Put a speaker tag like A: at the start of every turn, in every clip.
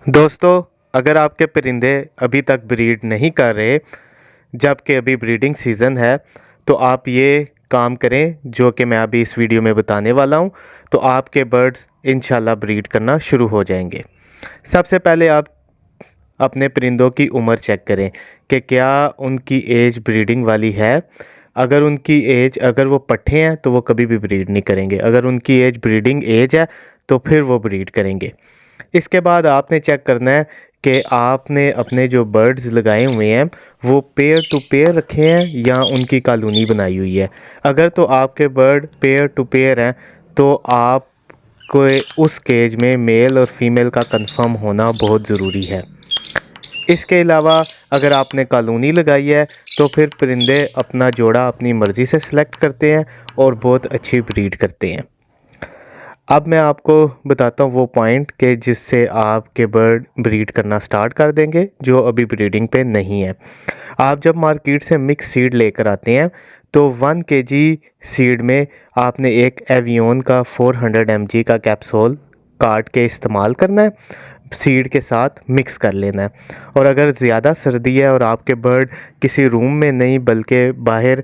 A: दोस्तों, अगर आपके परिंदे अभी तक ब्रीड नहीं कर रहे जबकि अभी ब्रीडिंग सीज़न है, तो आप ये काम करें जो कि मैं अभी इस वीडियो में बताने वाला हूं, तो आपके बर्ड्स इंशाल्लाह ब्रीड करना शुरू हो जाएंगे। सबसे पहले आप अपने परिंदों की उम्र चेक करें कि क्या उनकी एज ब्रीडिंग वाली है। अगर उनकी एज अगर वो पट्ठे हैं तो वो कभी भी ब्रीड नहीं करेंगे। अगर उनकी एज ब्रीडिंग एज है तो फिर वो ब्रीड करेंगे। इसके बाद आपने चेक करना है कि आपने अपने जो बर्ड्स लगाए हुए हैं वो पेयर टू पेयर रखे हैं या उनकी कॉलोनी बनाई हुई है। अगर तो आपके बर्ड पेयर टू पेयर हैं तो आपको उस केज में मेल और फीमेल का कंफर्म होना बहुत ज़रूरी है। इसके अलावा अगर आपने कॉलोनी लगाई है तो फिर परिंदे अपना जोड़ा अपनी मर्ज़ी से सिलेक्ट करते हैं और बहुत अच्छी ब्रीड करते हैं। अब मैं आपको बताता हूँ वो पॉइंट कि जिससे आपके बर्ड ब्रीड करना स्टार्ट कर देंगे जो अभी ब्रीडिंग पे नहीं है। आप जब मार्केट से मिक्स सीड लेकर आते हैं तो 1 केजी सीड में आपने एक एवियन का 400 mg का कैप्सूल काट के इस्तेमाल करना है, सीड के साथ मिक्स कर लेना है। और अगर ज़्यादा सर्दी है और आपके बर्ड किसी रूम में नहीं बल्कि बाहर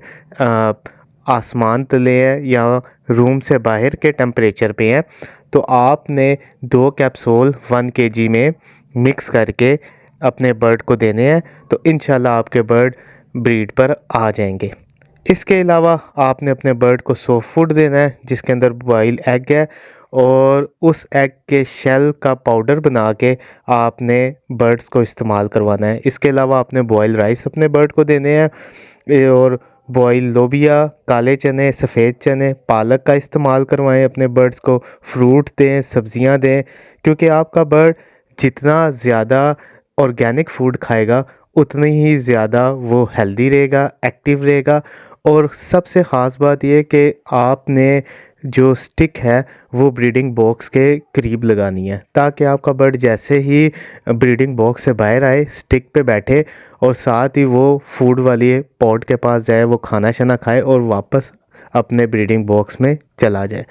A: आसमान तले है या रूम से बाहर के टेम्परेचर पे है, तो आपने 2 कैप्सूल 1 केजी में मिक्स करके अपने बर्ड को देने हैं, तो इंशाल्लाह आपके बर्ड ब्रीड पर आ जाएंगे। इसके अलावा आपने अपने बर्ड को सॉफ्ट फूड देना है जिसके अंदर बॉयल एग है, और उस एग के शेल का पाउडर बना के आपने बर्ड्स को इस्तेमाल करवाना है। इसके अलावा आपने बॉयल राइस अपने बर्ड को देने हैं और बॉयल लोबिया, काले चने, सफ़ेद चने, पालक का इस्तेमाल करवाएं अपने बर्ड्स को। फ्रूट दें, सब्जियां दें, क्योंकि आपका बर्ड जितना ज़्यादा ऑर्गेनिक फूड खाएगा उतनी ही ज़्यादा वो हेल्दी रहेगा, एक्टिव रहेगा। और सबसे ख़ास बात यह कि आपने जो स्टिक है वो ब्रीडिंग बॉक्स के करीब लगानी है ताकि आपका बर्ड जैसे ही ब्रीडिंग बॉक्स से बाहर आए स्टिक पे बैठे और साथ ही वो फूड वाली पॉट के पास जाए, वो खाना शाना खाए और वापस अपने ब्रीडिंग बॉक्स में चला जाए।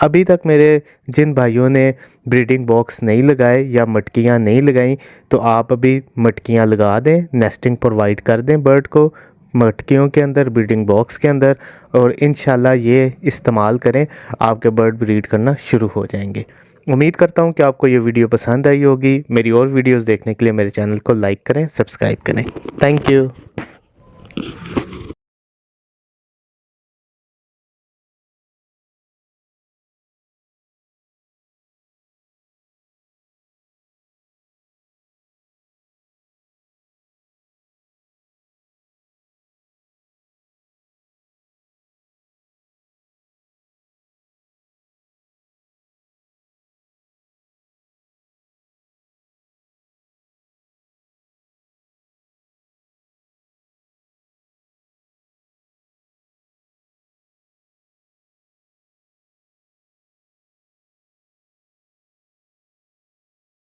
A: अभी तक मेरे जिन भाइयों ने ब्रीडिंग बॉक्स नहीं लगाए या मटकियाँ नहीं लगाई, तो आप अभी मटकियाँ लगा दें, नेस्टिंग प्रोवाइड कर दें बर्ड को मटकियों के अंदर, ब्रीडिंग बॉक्स के अंदर, और इंशाल्लाह ये इस्तेमाल करें, आपके बर्ड ब्रीड करना शुरू हो जाएंगे। उम्मीद करता हूँ कि आपको ये वीडियो पसंद आई होगी। मेरी और वीडियोस देखने के लिए मेरे चैनल को लाइक करें, सब्सक्राइब करें। Thank you.